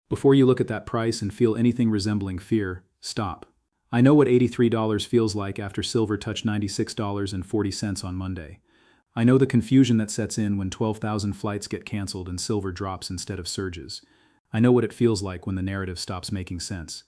Before you look at that price and feel anything resembling fear, stop. I know what $83 feels like after silver touched $96.40 on Monday. I know the confusion that sets in when 12,000 flights get canceled and silver drops instead of surges. I know what it feels like when the narrative stops making sense.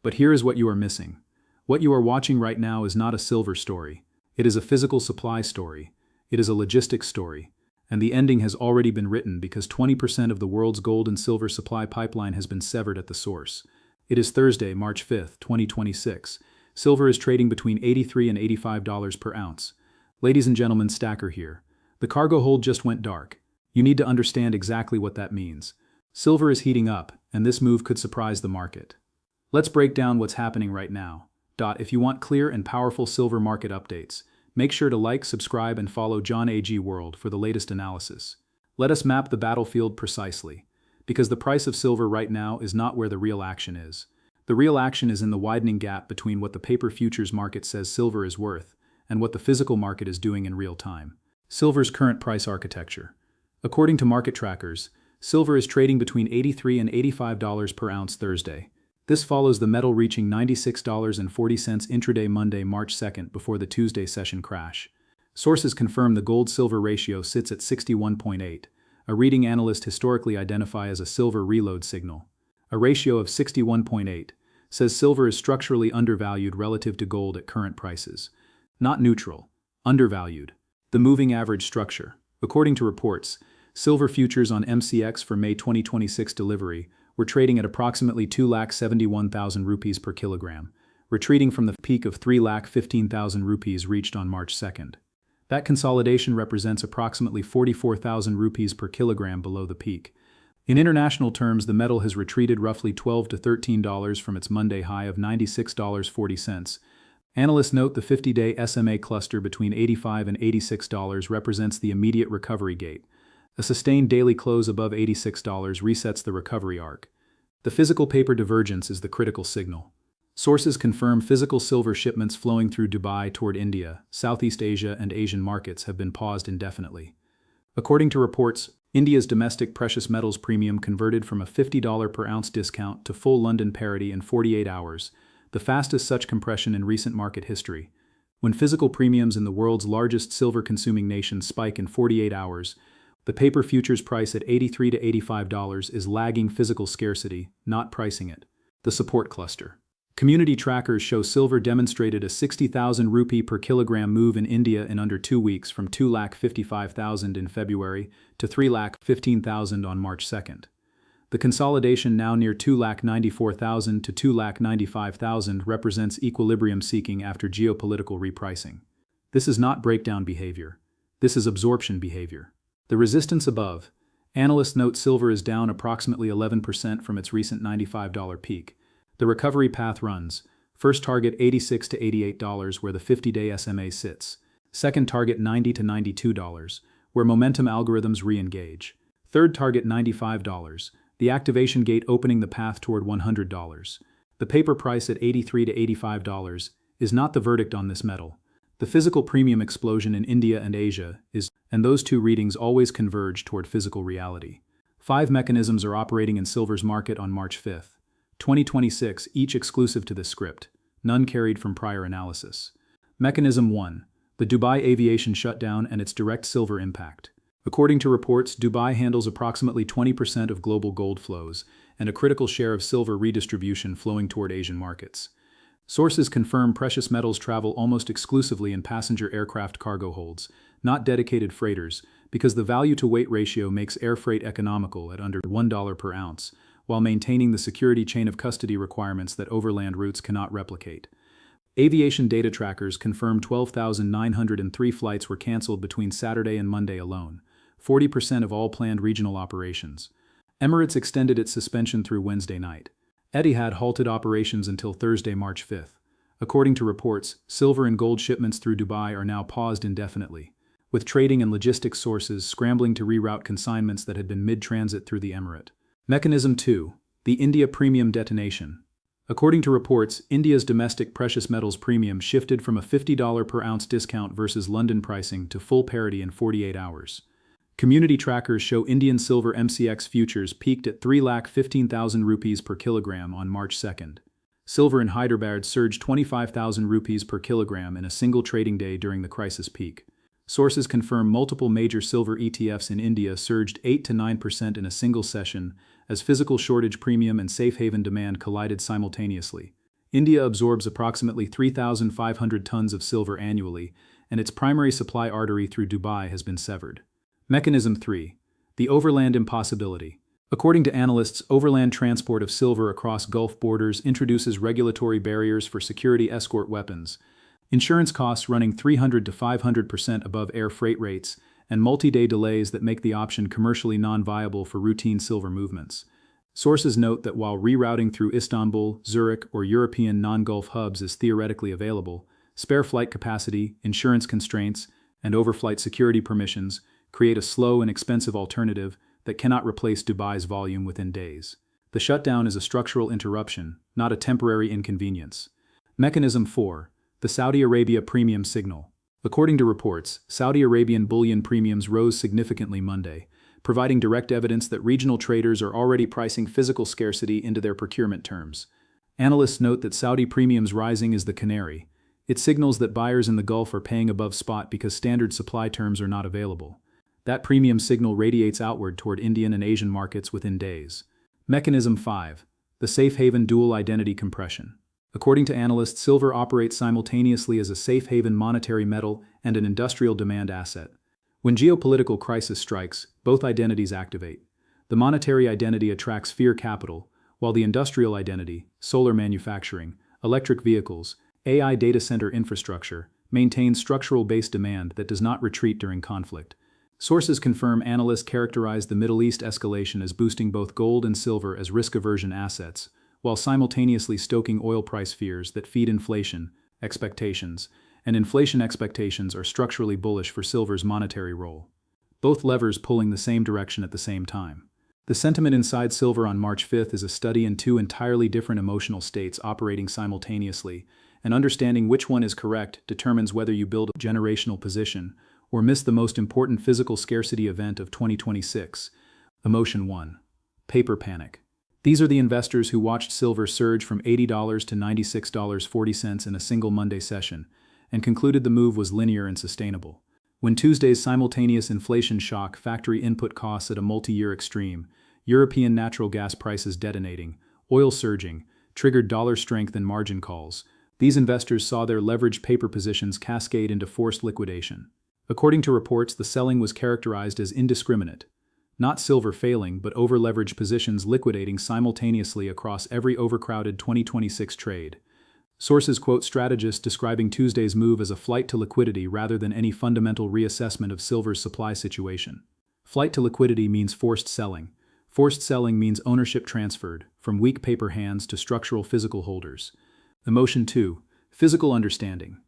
But here is what you are missing. What you are watching right now is not a silver story. It is a physical supply story. It is a logistics story. And the ending has already been written because 20% of the world's gold and silver supply pipeline has been severed at the source. It is Thursday, March 5th, 2026. Silver is trading between $83 and $85 per ounce. Ladies and gentlemen, Stacker here. The cargo hold just went dark. You need to understand exactly what that means. Silver is heating up, and this move could surprise the market. Let's break down what's happening right now. If you want clear and powerful silver market updates, make sure to like, subscribe, and follow John AG World for the latest analysis. Let us map the battlefield precisely. Because the price of silver right now is not where the real action is. The real action is in the widening gap between what the paper futures market says silver is worth and what the physical market is doing in real time. Silver's current price architecture. According to market trackers, silver is trading between $83 and $85 per ounce Thursday. This follows the metal reaching $96.40 intraday Monday, March 2nd before the Tuesday session crash. Sources confirm the gold-silver ratio sits at 61.8. A reading analysts historically identify as a silver reload signal. A ratio of 61.8 says silver is structurally undervalued relative to gold at current prices. Not neutral, undervalued. The moving average structure. According to reports, silver futures on MCX for May 2026 delivery were trading at approximately 2,71,000 rupees per kilogram, retreating from the peak of 3,15,000 rupees reached on March 2nd. That consolidation represents approximately 44,000 rupees per kilogram below the peak. In international terms, the metal has retreated roughly $12 to $13 from its Monday high of $96.40. Analysts note the 50-day SMA cluster between $85 and $86 represents the immediate recovery gate. A sustained daily close above $86 resets the recovery arc. The physical paper divergence is the critical signal. Sources confirm physical silver shipments flowing through Dubai toward India, Southeast Asia, and Asian markets have been paused indefinitely. According to reports, India's domestic precious metals premium converted from a $50 per ounce discount to full London parity in 48 hours, the fastest such compression in recent market history. When physical premiums in the world's largest silver-consuming nation spike in 48 hours, the paper futures price at $83 to $85 is lagging physical scarcity, not pricing it. The support cluster. Community trackers show silver demonstrated a 60,000 rupee per kilogram move in India in under 2 weeks from 2,55,000 in February to 3,15,000 on March 2nd. The consolidation now near 2,94,000 to 2,95,000 represents equilibrium seeking after geopolitical repricing. This is not breakdown behavior. This is absorption behavior. The resistance above. Analysts note silver is down approximately 11% from its recent $95 peak. The recovery path runs. First target $86 to $88 where the 50-day SMA sits. Second target $90 to $92 where momentum algorithms re-engage. Third target $95. The activation gate opening the path toward $100. The paper price at $83 to $85 is not the verdict on this metal. The physical premium explosion in India and Asia is, and those two readings always converge toward physical reality. 5 mechanisms are operating in silver's market on March 5th. 2026, each exclusive to this script, none carried from prior analysis. Mechanism 1. The Dubai aviation shutdown and its direct silver impact. According to reports, Dubai handles approximately 20% of global gold flows and a critical share of silver redistribution flowing toward Asian markets. Sources confirm precious metals travel almost exclusively in passenger aircraft cargo holds, not dedicated freighters, because the value-to-weight ratio makes air freight economical at under $1 per ounce, while maintaining the security chain of custody requirements that overland routes cannot replicate. Aviation data trackers confirm 12,903 flights were canceled between Saturday and Monday alone, 40% of all planned regional operations. Emirates extended its suspension through Wednesday night. Etihad halted operations until Thursday, March 5th. According to reports, silver and gold shipments through Dubai are now paused indefinitely, with trading and logistics sources scrambling to reroute consignments that had been mid-transit through the emirate. Mechanism 2. The India Premium Detonation. According to reports, India's domestic precious metals premium shifted from a $50 per ounce discount versus London pricing to full parity in 48 hours. Community trackers show Indian silver MCX futures peaked at 3,15,000 rupees per kilogram on March 2nd. Silver in Hyderabad surged 25,000 rupees per kilogram in a single trading day during the crisis peak. Sources confirm multiple major silver ETFs in India surged 8 to 9% in a single session as physical shortage premium and safe haven demand collided simultaneously. India absorbs approximately 3,500 tons of silver annually, and its primary supply artery through Dubai has been severed. Mechanism 3. The overland impossibility. According to analysts, overland transport of silver across Gulf borders introduces regulatory barriers for security escort weapons, insurance costs running 300 to 500% above air freight rates, and multi-day delays that make the option commercially non-viable for routine silver movements. Sources note that while rerouting through Istanbul, Zurich, or European non-Gulf hubs is theoretically available, spare flight capacity, insurance constraints, and overflight security permissions create a slow and expensive alternative that cannot replace Dubai's volume within days. The shutdown is a structural interruption, not a temporary inconvenience. Mechanism 4. The Saudi Arabia premium signal. According to reports, Saudi Arabian bullion premiums rose significantly Monday, providing direct evidence that regional traders are already pricing physical scarcity into their procurement terms. Analysts note that Saudi premiums rising is the canary. It signals that buyers in the Gulf are paying above spot because standard supply terms are not available. That premium signal radiates outward toward Indian and Asian markets within days. Mechanism 5. The safe haven dual identity compression. According to analysts, silver operates simultaneously as a safe haven monetary metal and an industrial demand asset. When geopolitical crisis strikes, both identities activate. The monetary identity attracts fiat capital, while the industrial identity, solar manufacturing, electric vehicles, AI data center infrastructure, maintains structural base demand that does not retreat during conflict. Sources confirm analysts characterize the Middle East escalation as boosting both gold and silver as risk-aversion assets, while simultaneously stoking oil price fears that feed inflation expectations, and inflation expectations are structurally bullish for silver's monetary role. Both levers pulling the same direction at the same time. The sentiment inside silver on March 5th is a study in two entirely different emotional states operating simultaneously, and understanding which one is correct determines whether you build a generational position or miss the most important physical scarcity event of 2026. Emotion 1. Paper panic. These are the investors who watched silver surge from $80 to $96.40 in a single Monday session, and concluded the move was linear and sustainable. When Tuesday's simultaneous inflation shock factory input costs at a multi-year extreme, European natural gas prices detonating, oil surging, triggered dollar strength and margin calls, these investors saw their leveraged paper positions cascade into forced liquidation. According to reports, the selling was characterized as indiscriminate. Not silver failing, but over-leveraged positions liquidating simultaneously across every overcrowded 2026 trade. Sources quote strategists describing Tuesday's move as a flight to liquidity rather than any fundamental reassessment of silver's supply situation. Flight to liquidity means forced selling. Forced selling means ownership transferred, from weak paper hands to structural physical holders. Emotion 2. Physical understanding.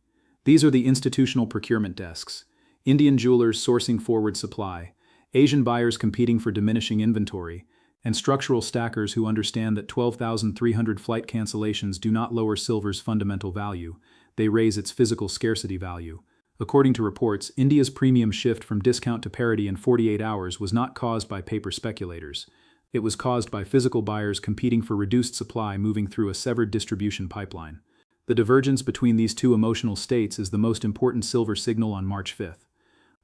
These are the institutional procurement desks. Indian jewelers sourcing forward supply, Asian buyers competing for diminishing inventory, and structural stackers who understand that 12,300 flight cancellations do not lower silver's fundamental value, they raise its physical scarcity value. According to reports, India's premium shift from discount to parity in 48 hours was not caused by paper speculators. It was caused by physical buyers competing for reduced supply moving through a severed distribution pipeline. The divergence between these two emotional states is the most important silver signal on March 5th.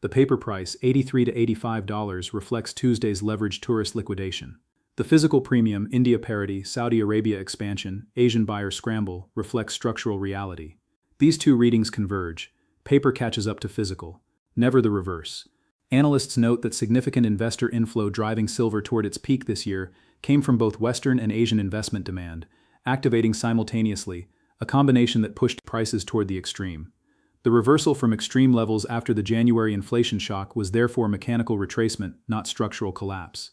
The paper price, $83 to $85, reflects Tuesday's leveraged tourist liquidation. The physical premium, India parity, Saudi Arabia expansion, Asian buyer scramble, reflects structural reality. These two readings converge. Paper catches up to physical, never the reverse. Analysts note that significant investor inflow driving silver toward its peak this year came from both Western and Asian investment demand, activating simultaneously, a combination that pushed prices toward the extreme. The reversal from extreme levels after the January inflation shock was therefore mechanical retracement, not structural collapse.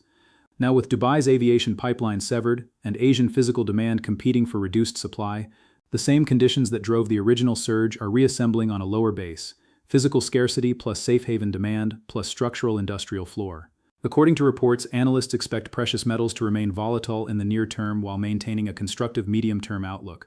Now with Dubai's aviation pipeline severed and Asian physical demand competing for reduced supply, the same conditions that drove the original surge are reassembling on a lower base: physical scarcity plus safe haven demand plus structural industrial floor. According to reports, analysts expect precious metals to remain volatile in the near term while maintaining a constructive medium-term outlook.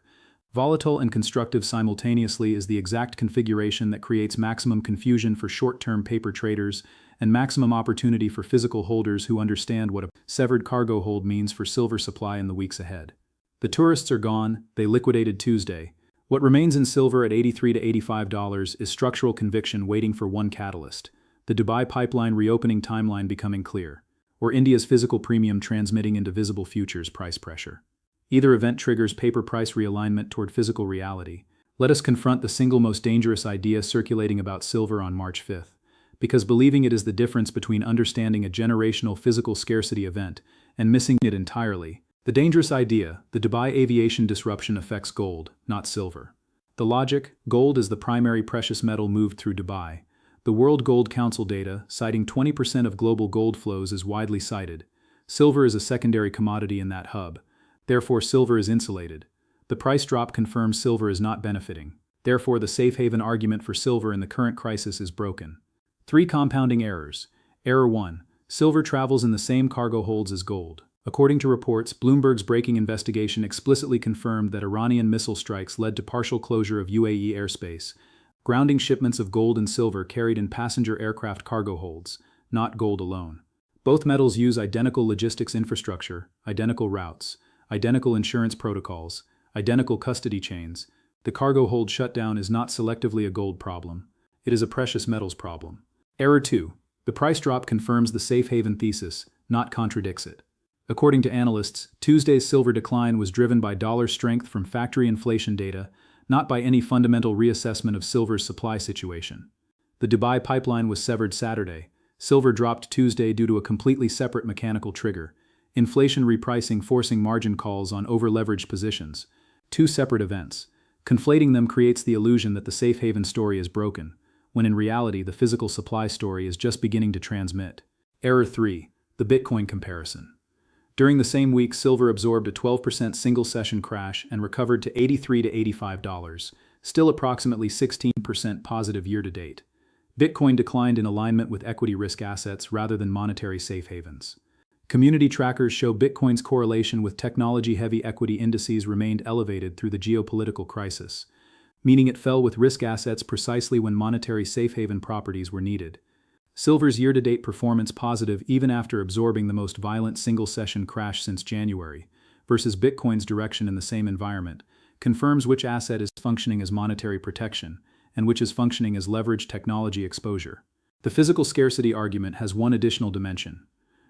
Volatile and constructive simultaneously is the exact configuration that creates maximum confusion for short-term paper traders and maximum opportunity for physical holders who understand what a severed cargo hold means for silver supply in the weeks ahead. The tourists are gone, they liquidated Tuesday. What remains in silver at $83 to $85 is structural conviction waiting for one catalyst, the Dubai pipeline reopening timeline becoming clear, or India's physical premium transmitting into visible futures price pressure. Either event triggers paper price realignment toward physical reality. Let us confront the single most dangerous idea circulating about silver on March 5th, because believing it is the difference between understanding a generational physical scarcity event and missing it entirely. The dangerous idea, the Dubai aviation disruption affects gold, not silver. The logic, gold is the primary precious metal moved through Dubai. The World Gold Council data, citing 20% of global gold flows, is widely cited. Silver is a secondary commodity in that hub. Therefore, silver is insulated. The price drop confirms silver is not benefiting. Therefore, the safe haven argument for silver in the current crisis is broken. 3 compounding errors. Error 1. Silver travels in the same cargo holds as gold. According to reports, Bloomberg's breaking investigation explicitly confirmed that Iranian missile strikes led to partial closure of UAE airspace, grounding shipments of gold and silver carried in passenger aircraft cargo holds, not gold alone. Both metals use identical logistics infrastructure, identical routes, identical insurance protocols, identical custody chains. The cargo hold shutdown is not selectively a gold problem. It is a precious metals problem. Error 2. The price drop confirms the safe haven thesis, not contradicts it. According to analysts, Tuesday's silver decline was driven by dollar strength from factory inflation data, not by any fundamental reassessment of silver's supply situation. The Dubai pipeline was severed Saturday. Silver dropped Tuesday due to a completely separate mechanical trigger, inflation repricing forcing margin calls on over-leveraged positions. 2 separate events. Conflating them creates the illusion that the safe haven story is broken, when in reality the physical supply story is just beginning to transmit. Error 3. The Bitcoin comparison. During the same week, silver absorbed a 12% single-session crash and recovered to $83 to $85, still approximately 16% positive year-to-date. Bitcoin declined in alignment with equity risk assets rather than monetary safe havens. Community trackers show Bitcoin's correlation with technology-heavy equity indices remained elevated through the geopolitical crisis, meaning it fell with risk assets precisely when monetary safe haven properties were needed. Silver's year-to-date performance positive even after absorbing the most violent single-session crash since January, versus Bitcoin's direction in the same environment, confirms which asset is functioning as monetary protection and which is functioning as leveraged technology exposure. The physical scarcity argument has one additional dimension.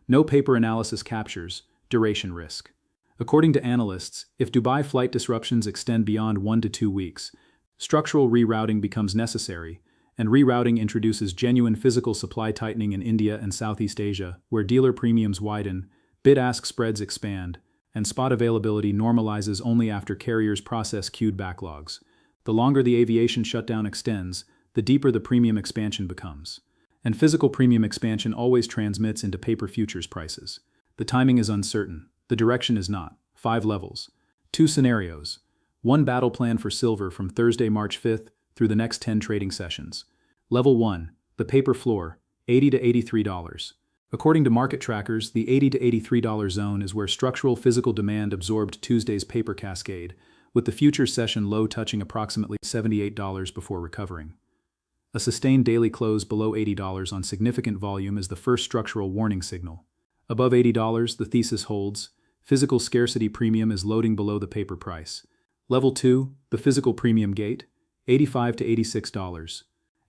No paper analysis captures duration risk. According to analysts, if Dubai flight disruptions extend beyond 1 to 2 weeks, structural rerouting becomes necessary, and rerouting introduces genuine physical supply tightening in India and Southeast Asia, where dealer premiums widen, bid-ask spreads expand, and spot availability normalizes only after carriers process queued backlogs. The longer the aviation shutdown extends, the deeper the premium expansion becomes. And physical premium expansion always transmits into paper futures prices. The timing is uncertain. The direction is not. 5 levels. 2 scenarios. 1 battle plan for silver from Thursday, March 5th, through the next 10 trading sessions. Level 1, the paper floor, $80 to $83. According to market trackers, the $80 to $83 zone is where structural physical demand absorbed Tuesday's paper cascade, with the futures session low touching approximately $78 before recovering. A sustained daily close below $80 on significant volume is the first structural warning signal. Above $80, the thesis holds. Physical scarcity premium is loading below the paper price. Level 2, the physical premium gate, $85 to $86.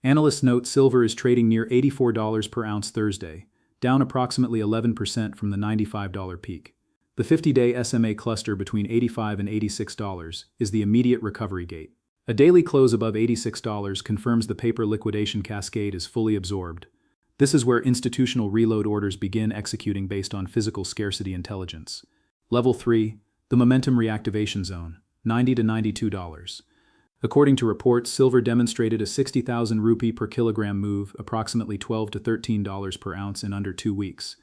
Analysts note silver is trading near $84 per ounce Thursday, down approximately 11% from the $95 peak. The 50-day SMA cluster between $85 and $86 is the immediate recovery gate. A daily close above $86 confirms the paper liquidation cascade is fully absorbed. This is where institutional reload orders begin executing based on physical scarcity intelligence. Level 3, the momentum reactivation zone, $90 to $92. According to reports, silver demonstrated a 60,000 rupee per kilogram move, approximately $12 to $13 per ounce in under 2 weeks.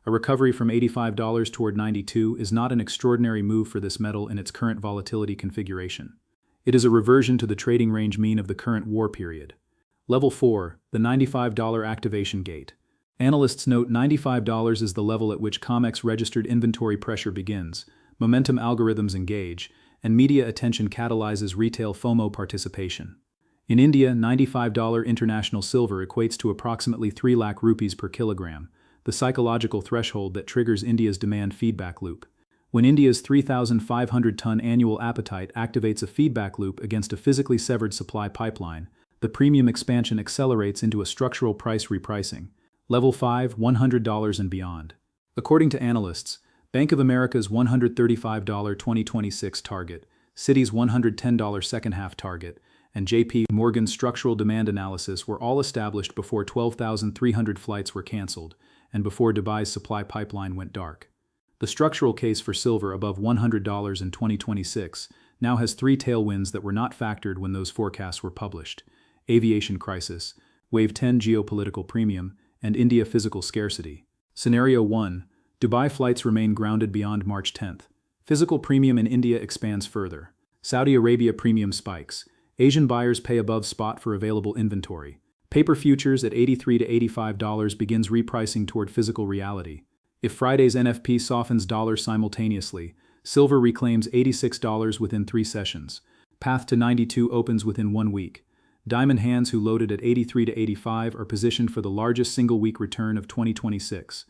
A recovery from $85 toward $92 is not an extraordinary move for this metal in its current volatility configuration. It is a reversion to the trading range mean of the current war period. Level 4, the $95 activation gate. Analysts note $95 is the level at which COMEX registered inventory pressure begins, momentum algorithms engage, and media attention catalyzes retail FOMO participation. In India, $95 international silver equates to approximately 3 lakh rupees per kilogram, the psychological threshold that triggers India's demand feedback loop. When India's 3,500-ton annual appetite activates a feedback loop against a physically severed supply pipeline, the premium expansion accelerates into a structural price repricing. Level 5, $100 and beyond. According to analysts, Bank of America's $135 2026 target, Citi's $110 second-half target, and J.P. Morgan's structural demand analysis were all established before 12,300 flights were canceled and before Dubai's supply pipeline went dark. The structural case for silver above $100 in 2026 now has 3 tailwinds that were not factored when those forecasts were published: aviation crisis, Wave 10 geopolitical premium, and India physical scarcity. Scenario 1. Dubai flights remain grounded beyond March 10th. Physical premium in India expands further. Saudi Arabia premium spikes. Asian buyers pay above spot for available inventory. Paper futures at $83 to $85 begins repricing toward physical reality. If Friday's NFP softens dollar simultaneously, silver reclaims $86 within 3 sessions. Path to 92 opens within 1 week. Diamond hands who loaded at 83 to 85 are positioned for the largest single-week return of 2026.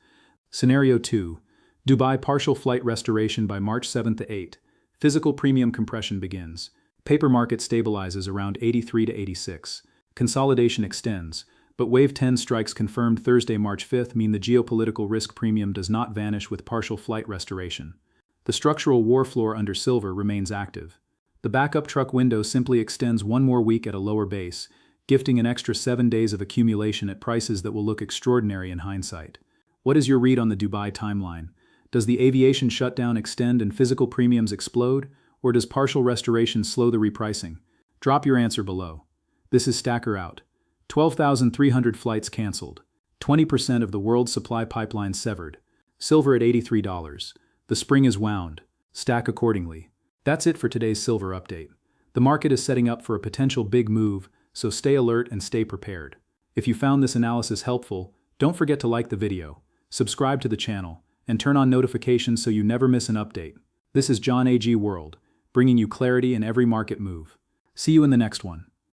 Scenario 2. Dubai partial flight restoration by March 7 to 8. Physical premium compression begins. Paper market stabilizes around 83 to 86. Consolidation extends, but Wave 10 strikes confirmed Thursday, March 5 mean the geopolitical risk premium does not vanish with partial flight restoration. The structural war floor under silver remains active. The backup truck window simply extends 1 more week at a lower base, gifting an extra 7 days of accumulation at prices that will look extraordinary in hindsight. What is your read on the Dubai timeline? Does the aviation shutdown extend and physical premiums explode, or does partial restoration slow the repricing? Drop your answer below. This is Stacker Out. 12,300 flights canceled. 20% of the world's supply pipeline severed. Silver at $83. The spring is wound. Stack accordingly. That's it for today's silver update. The market is setting up for a potential big move, so stay alert and stay prepared. If you found this analysis helpful, don't forget to like the video, subscribe to the channel, and turn on notifications so you never miss an update. This is John AG World, bringing you clarity in every market move. See you in the next one.